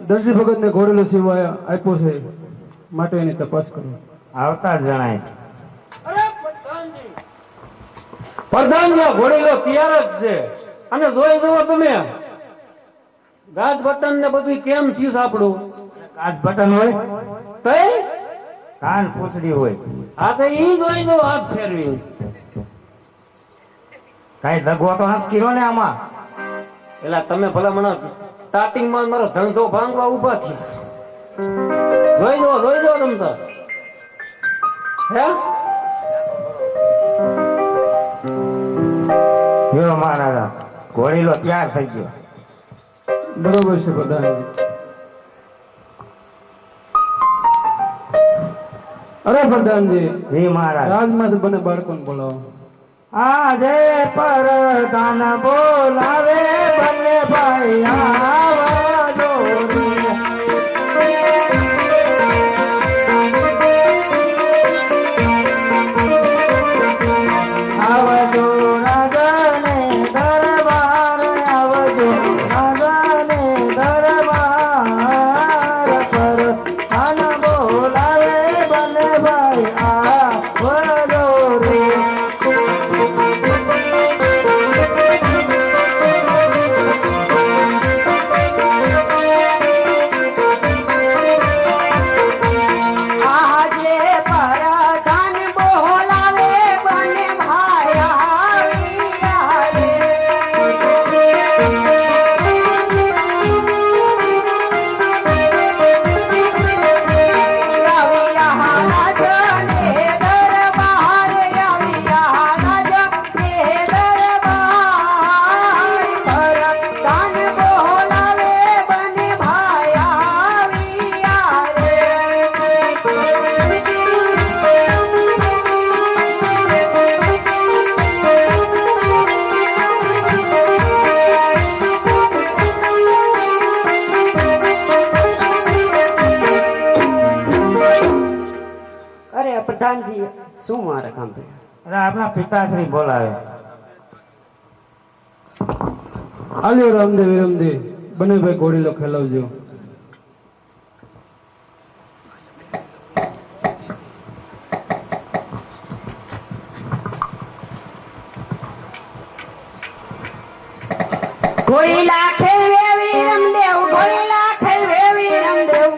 દરજી ભગત ને ઘોડેલો સિવાય આપ્યો છે માટે એની તપાસ કરો. આવતા જ જણાય. અરે પ્રધાનજી, પ્રધાનજી ઘોડેલો તૈયાર જ છે અને જોઈ જુઓ તમે ગાજ બટન ને બધું કેમ થયું છે આપણું. કાચ બટન હોય કઈ કાન પૂછડી હોય હા તો ઈ જોઈ જુઓ હાથ ફેરવી. કઈ દગવો તો નથી કર્યો ને આમાં. એટલે તમે ભલા મને સ્ટાર્ટિંગ માં મારો ધંધો ભાંગવા ઉભા થયા જોઈ જુઓ તમે તો હે જો મહારાજા ઘોડીલો તૈયાર થઈ ગયો. બરોબર છે પ્રધાનજી. અરે પ્રધાનજી, જી મહારાજ. રાજમાંથી બને બાળકોને બોલાવો. આજે પરદાન બોલાવે બંને ભાઈ આવજો રે. આવજો રાજાને દરબાર, આવજો રાજાને દરબાર પર દાન બોલાવે બંને ભાઈ આવજો રે. પ્રધાનજી શું મારે કામ છે? અરે આપણા પિતાશ્રી બોલાવે. આલ્યો રામદેવ વિરમદેવ બને ભાઈ ઘોડીલો ખેલાવજો. ઘોડીલા ખેલવે વિરમદેવ, ઘોડીલા ખેલવે વિરમદેવ.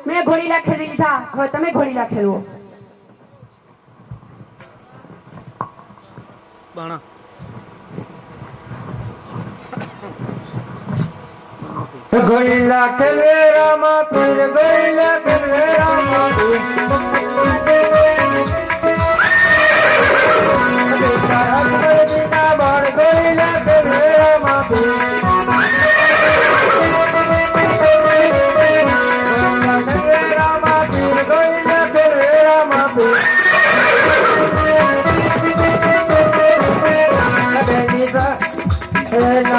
મેં ઘોડીલા ખેલી લીધા, હવે તમે ઘોડીલા ખેલવો. ઘોડીલા ખેલવે રામા પીર, ઘોડીલા ખેલવે રામા પીર. ઘોડીલા ખેલવે રામા પીર.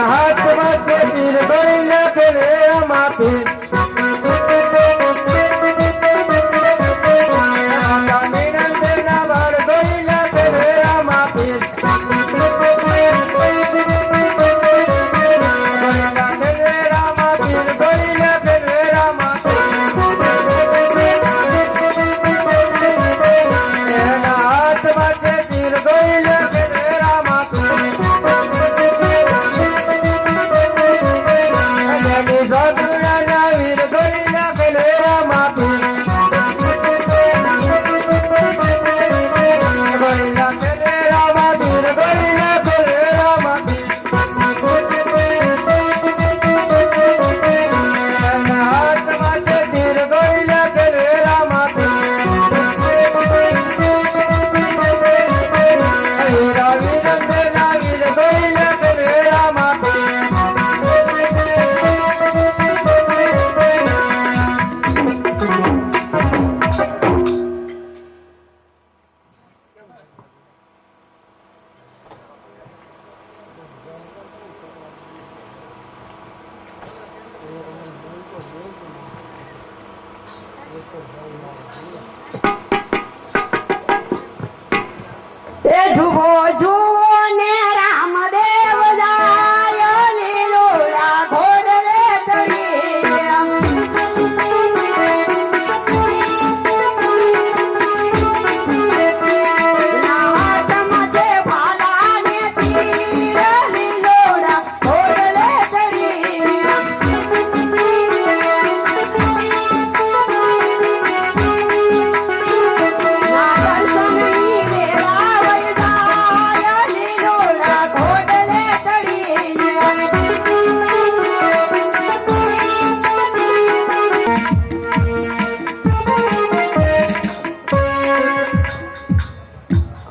હાથમાં છે તીર, ઘોડીલા ખેલવે રામા પીર. જુઓ જુઓ ને રામદેવ જાય લીલોડા ઘોડલે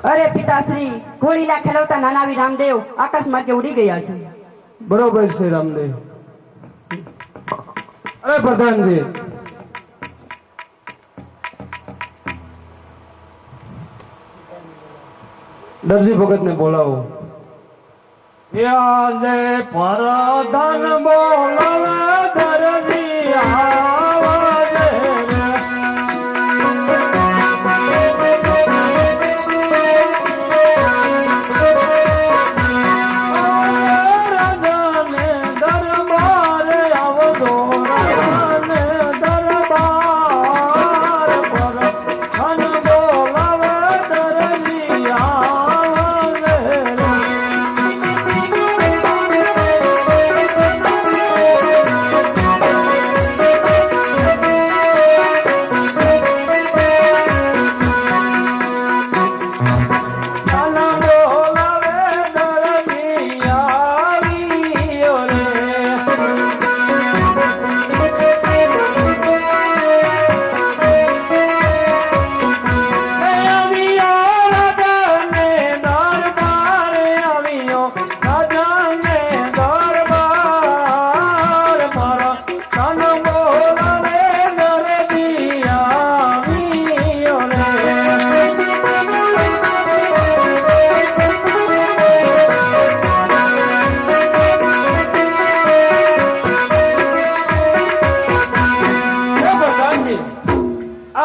અરે પિતાશ્રી ઘોડીલા ખેલવતા નાનાવી રામદેવ આકાશ માર્ગે ઉડી ગયા છે. બરોબર છે રામદેવ. અરે પ્રધાનજી, દરજી ભગત ને બોલાવો. યાદે પરધન બોલાવે દરજી આવાજે રે. રાજાને દરબારે આવજો, રાજાને દરબાર પરધન બોલાવે દરજી આવાજે રે.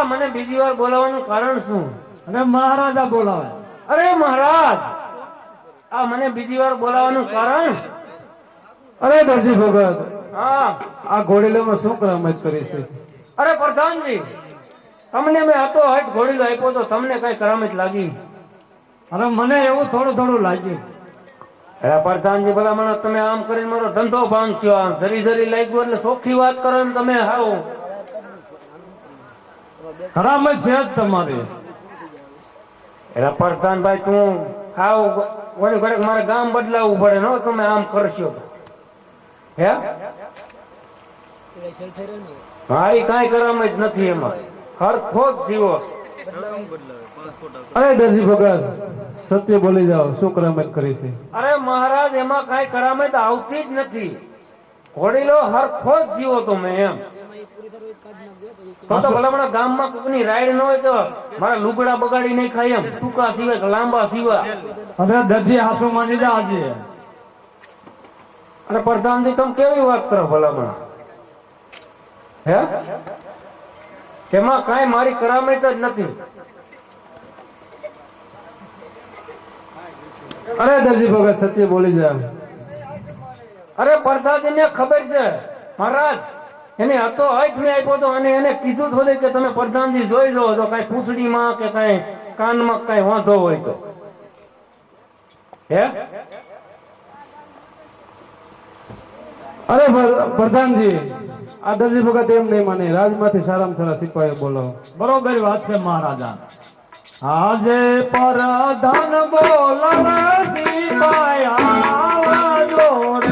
મને બીજી વાર બોલાવવાનું કારણ શું? અને મહારાજા બોલાવે. અરે મહારાજ, આ મને બીજી વાર બોલાવવાનું કારણ? અરે દરજી ભગત, હા, આ ઘોડીલામાં શું કરામત કરી છે? અરે પ્રધાનજી, તમને મેં હતો હટ ઘોડીલો આપ્યો તો તમને કઈ કરામત લાગી? અને મને એવું થોડું થોડું લાગ્યું. અરે પ્રધાનજી, ભલા મને તમે આમ કરીને મારો ધંધો ભાંગશો, આમ જરી જરી લાગ્યું એટલે ચોખ્ખી વાત કરો ને તમે હાવ. કરામત છે જ તમારી. એટલે પ્રધાનભાઈ, તું હાવ વળી ઘડીક મારે ગામ બદલાવવું પડે ને તમે આમ કરશો તો. હે મારી કાંઈ કરામત નથી એમાં, હરખો જ જીવો. અરે દરજી ભગત, સત્ય બોલી જાઓ, શું કરામત કરી છે? અરે મહારાજ, એમાં કાંઈ કરામત આવતી જ નથી. ઘોડીલો હરખો જ જીવો તો મેં એમ. તો ભલામણા ગામમાં કોકની રાઈડ ન હોય તો મારા લુગડા બગાડી નહીં ખાય એમ, ટૂંકા સિવાય કે લાંબા સિવાય. હવે દરજી હાસુ માની જા આજે. અને પ્રધાનજી, તમે કેવી વાત કરો ભલામણા? હે તેમાં કાંઈ મારી કરામત જ નથી. અરે દરજી ભગત, સત્ય બોલી જા. અરે પ્રધાનજીને ખબર છે મહારાજ, એને હતો હાથ મેં આપ્યો તો, અને એને કીધું થોડું કે તમે પ્રધાનજી જોઈ લો તો કઈ પૂંછડીમાં કે કઈ કાનમાં કઈ વાંધો હોય તો. હે અરે પ્રધાનજી, આ દરજી ભગત એમ નહીં માને. રાજમાંથી સારામાં સારા સિપાહીઓ બોલાવો. બરોબર વાત છે મહારાજા. આજે પરધન બોલાવે સિપાઈ આવજો રે.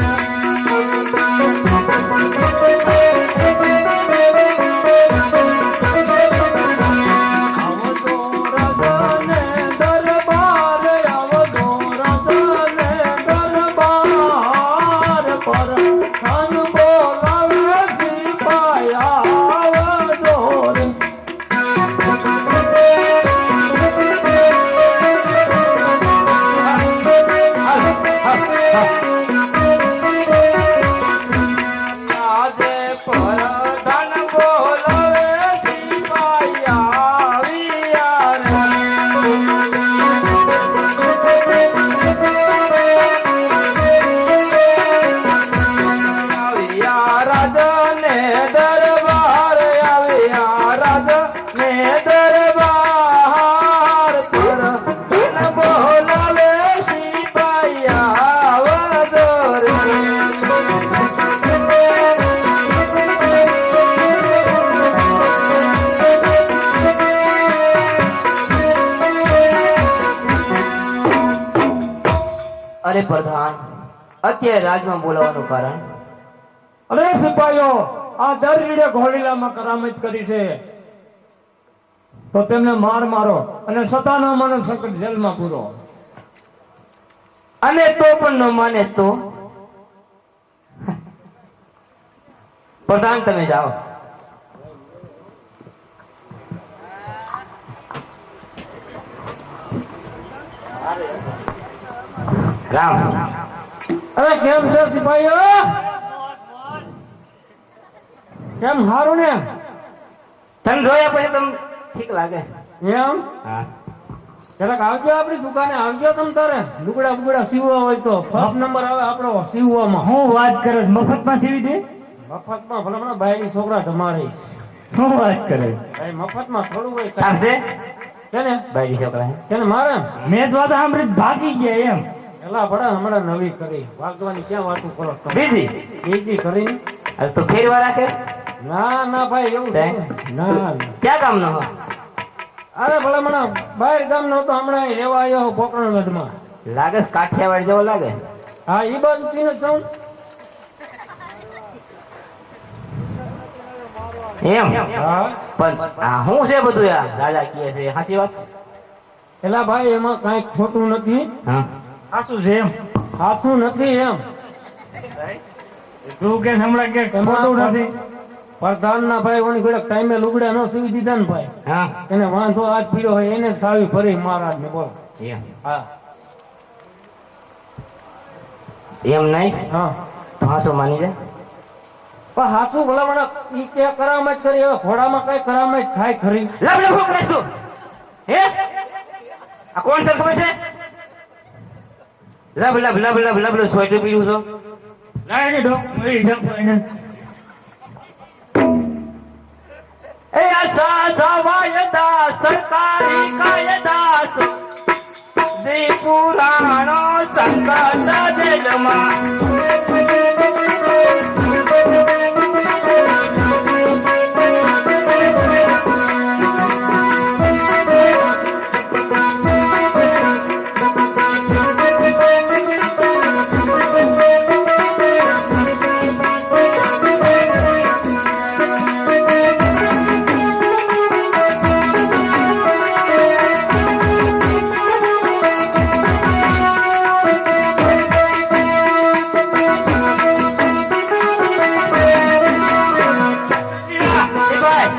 અરે પ્રધાન, અત્યારે રાજમાં બોલાવવાનું કારણ? અરે સિપાહીઓ, આ દરજીડે ઘોડીલામાં કરામત કરી છે તો તેમને માર મારો અને સતાનો માનો સંકટ જેલમાં પૂરો. અને તો પણ ન માને તો? પ્રધાન તમે જાઓ. રામ. અરે કેમ છે સિપાહીઓ? કેમ હારું ને? તમે જોયા પછી તમને ઠીક લાગે? એમ હા. જરાક આવજો આપણી દુકાને, આવજો તમ તારે લુગડા બુગડા સીવવા હોય તો ફર્સ્ટ નંબર આવે આપણો સીવવામાં. હું વાત કરે મફતમાં સીવી દે? મફતમાં ભલામણા બાયડી છોકરા તમારે શું વાત કરે? ભાઈ મફતમાં થોડું હોય ચાલશે? કેને બાયડી છોકરા કેને મારે મેં તો વાત સાંભળી ભાગી ગયા એમ. એલા ભડા હમણાં નવી કરી ભાગવાની ક્યાં વાતું કરો તમે? બીજી બીજી કરી આજ તો ફેરવા રાખે? ના ના ભાઈ એવું હે? ના ક્યાં કામ નો? અરે ભલામણા બહાર ગામ નો તો હમણાં અહીં રહેવા આવ્યો પોકરણગઢમાં. લાગે છે કાઠિયાવાડ જેવો લાગે. હા ઈ બાજુ થી જ જાઉં. એમ? હા પણ આ શું છે બધું યાર? રાજા કહે છે હાચી વાત છે? એલા ભાઈ એમાં કાંઈ ખોટું નથી, હા. આ શું છે એમ? સાચું નથી એમ. તું કે હમણાં કે ખોટું નથી? પ્રધાનના ભાઈ ઓની ઘોડે ટાઈમે લુગડા નો સીવી દીધા ને ભાઈ, હા. એને વાંધો આજ પીડ્યો હોય એને જ સાવી ફરી મહારાજ ને બોલ. એમ? હા એમ નહીં હા તો હાચું માની જાય? પણ હાસુ ભલામણા ઈ કે કરામત કરી, હવે ઘોડામાં કઈ કરામત થાય ખરી? લબ લબ શું કરે છું? હે? આ કોણ છે ખબર છે? લબ લબ લબ લબ લબ લબ સ્વેટર પીડ્યું છો? લાય ને ડોક મરી ડોક એને. એ આસા સવાયદા સરકારી કાયદા દી પુરાણો સંકટ જેલમાં.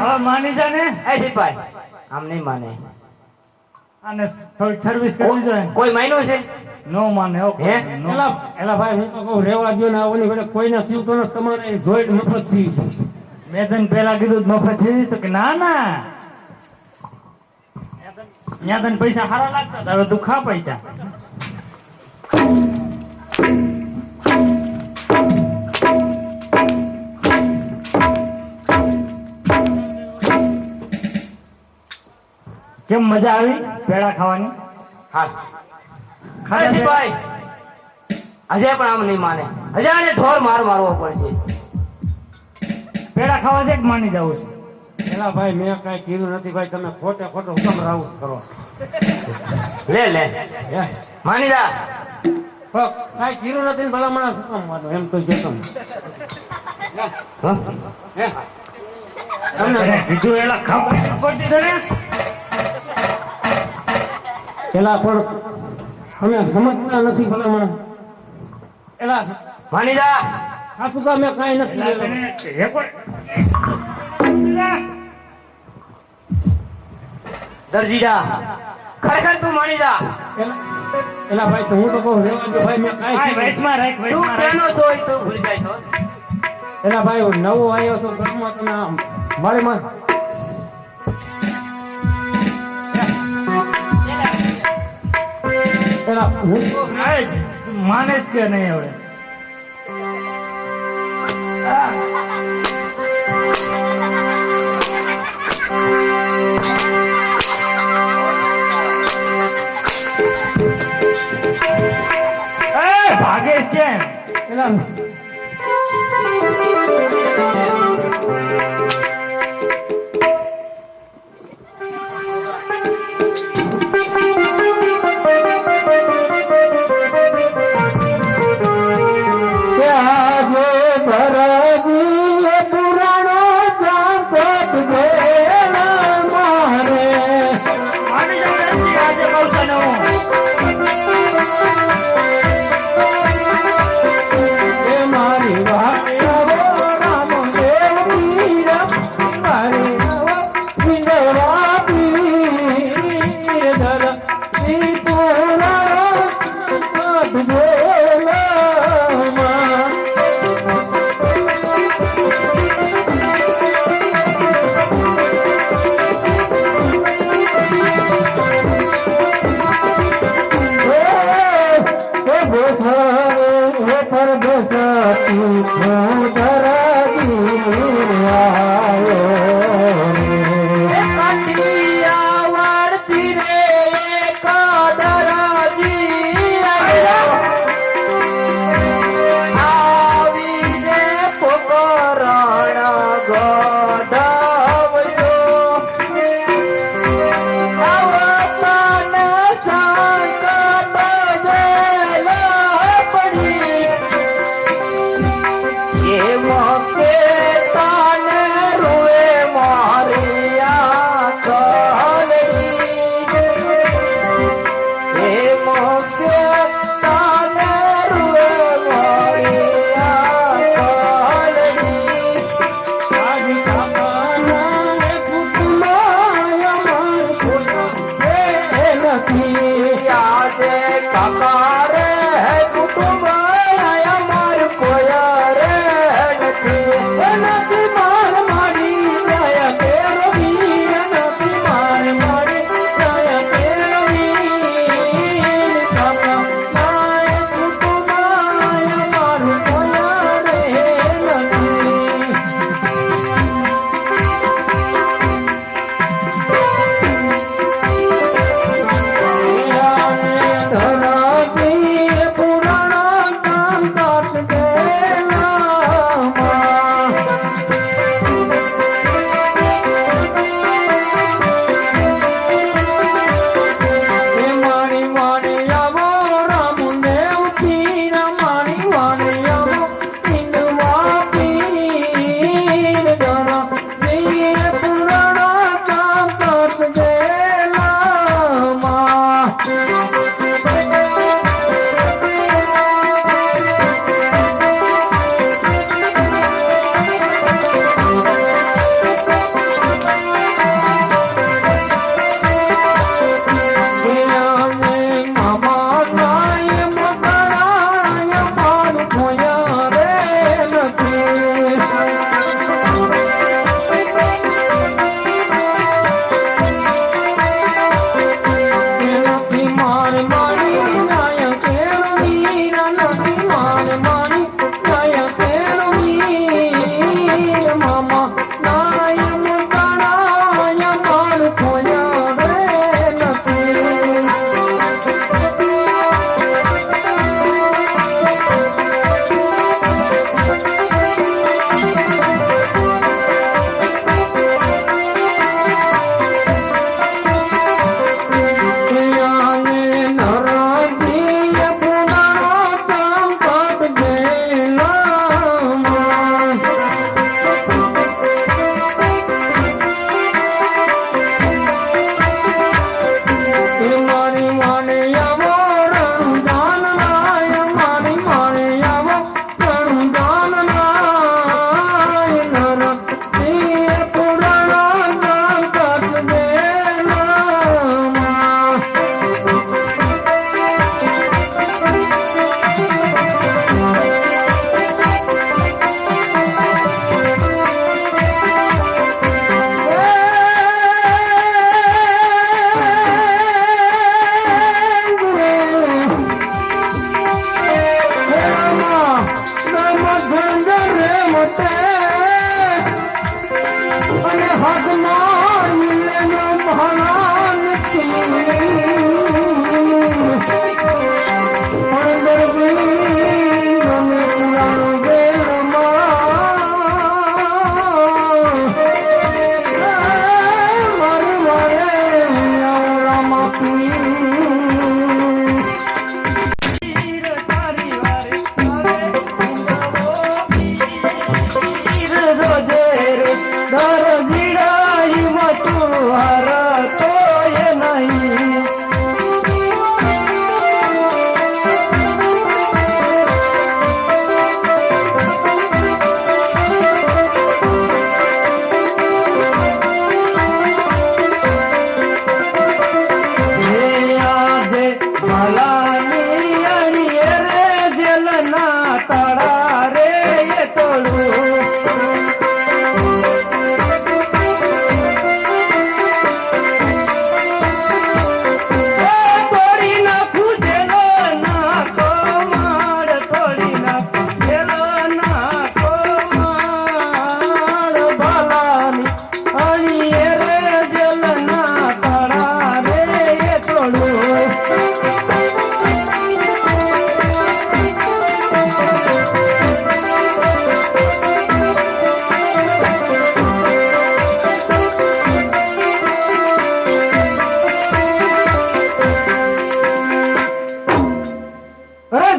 હવે માની જા ને. એ સિપાઈ આમ નહીં માને. આને થોડી સર્વિસ કરવી જોઈએ. કોઈ માન્યું છે? નો માને હો. હે? નો. એલા ભાઈ હું તો કહું રેવા દો ને, આ ઓની ઘોડે કોઈને સીવતો નથી, તમારે જોઈ મફત સીવી છે. મેં તને પેલા કીધું તો મફત થઈ તો કે ના ના ત્યાં તને પૈસા સારા લાગતા હતા, હવે તું ખા પૈસા. કેમ મજા આવી પેડા ખાવાની? હા. અરે સિપાઈ હજે પણ આમ નહીં માને. હજે આને ઢોર માર મારવો પડશે. પેડા ખાવા છે કે માની જવું છે? એલા ભાઈ મેં કઈ કીધું નથી ભાઈ, તમે ખોટે ખોટો હુકમ રાઉસ કરો. લે લે હે માની જા. પણ કઈ કીધું નથી ને ભલામણા હુકમ માનો એમ તો જે તમે હા? હે તમને કીધું એલા ખબર પડતી તને? પેલા પણ અમે સમજતા નથી ભલામણા. એલા માની જા. આ શું કામ મેં કઈ નથી એલા કીધું. તને એ કોઈ દરજીડા ખરેખર તું માની જા. એલા ભાઈ તો હું તો કહું રેવા દો ભાઈ, મેં ભાઈ કાંઈ વૈષ્ણવ રાખ, તું વૈષ્ણવ રાખ. કેનો છો એ તું ભૂલી જાય છો? એલા ભાઈ હું નવો આવ્યો છું ઘરમાં, તમે આમ મારી માં એલા હું આય, તું માને જ કે નહીં હવે? એ ભાગેશ કેમ? એલા નથી આજે કાકા રે કુટુંબ અમાર કોઈ રે નથી. નથી માર મારી દયા કેળવી નથી માર મારી દયા કેળવી કાકા નાય કુટુંબ અમાર કોઈ રે નથી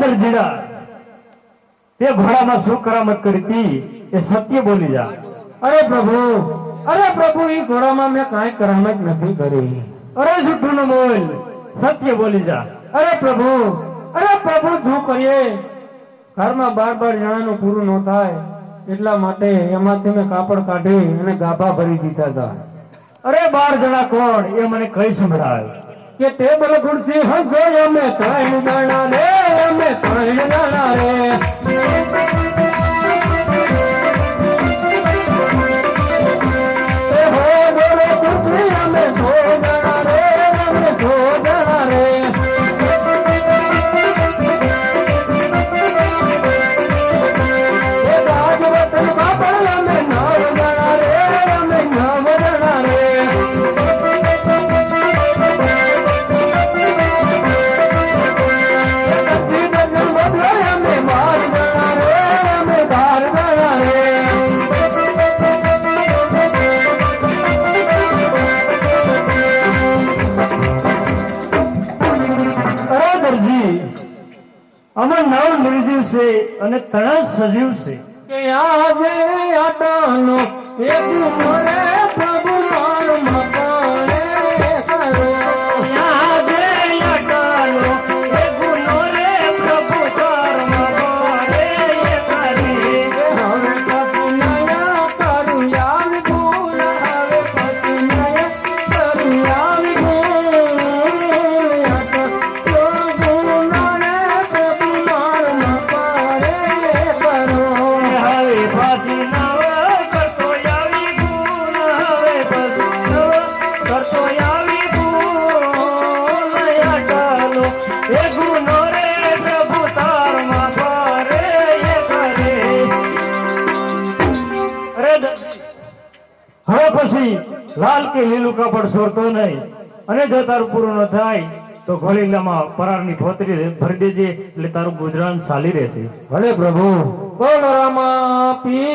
દરજીડા તે ઘોડામાં શું કરામત કરી હતી એ સત્ય બોલી જા. અરે પ્રભુ ઈ ઘોડામાં મેં કાંઈ કરામત નથી કરી. અરે જૂઠું ન બોલ, સત્ય બોલી જા. અરે પ્રભુ શું કરીએ, ઘરમાં 12 જણાનું પૂરું ન થાય એટલા માટે એમાંથી મેં કાપડ કાઢી અને ગાભા ભરી દીધા હતા. અરે 12 જણા કોણ એ મને કઈ સંભળાય. કે ટેબલ ખુરશી હંસો અમે 3 જણા રે, અમે 3 જણા રે. એ હો બોલો ખુરશી અમે 100 જણા રે, અમે 100 જણા રે. એ રાજવતન બાપડ અમે 9 જણા રે, અમે 9 જણા રે. અમે નવ નિર્જીવ છે અને 3 સજીવ છે. કે આજે આટાનો એક મોરે પ્રભુ માર મકાને કરો. આજે અટાલો એ ગુનો રે પ્રભુ કર્મ કરે એ કરી. હવે પછી નયા કરું યાદ ભૂલ, હવે પછી નયા કરું યાદ ભૂલ. આટલો ગુનો રે પ્રભુ માર મકાને કરો. હવે પાછી નવ કરતો આવી ગુણ, હવે પાછી નવ કરતો આવી ગુણ. અટાલો એ ગુનો રે પ્રભુ તારમાં કરે એ કરે. હવે પછી લાલ કે લીલું કાપડ સોરતો નહીં, અને જો તારું પૂરું ન થાય તો ઘોડીલામાં પરારની ફોતરી ભરી દેજે, એટલે તારું ગુજરાન ચાલી રહેશે. ભલે પ્રભુ. બોલો રામા પી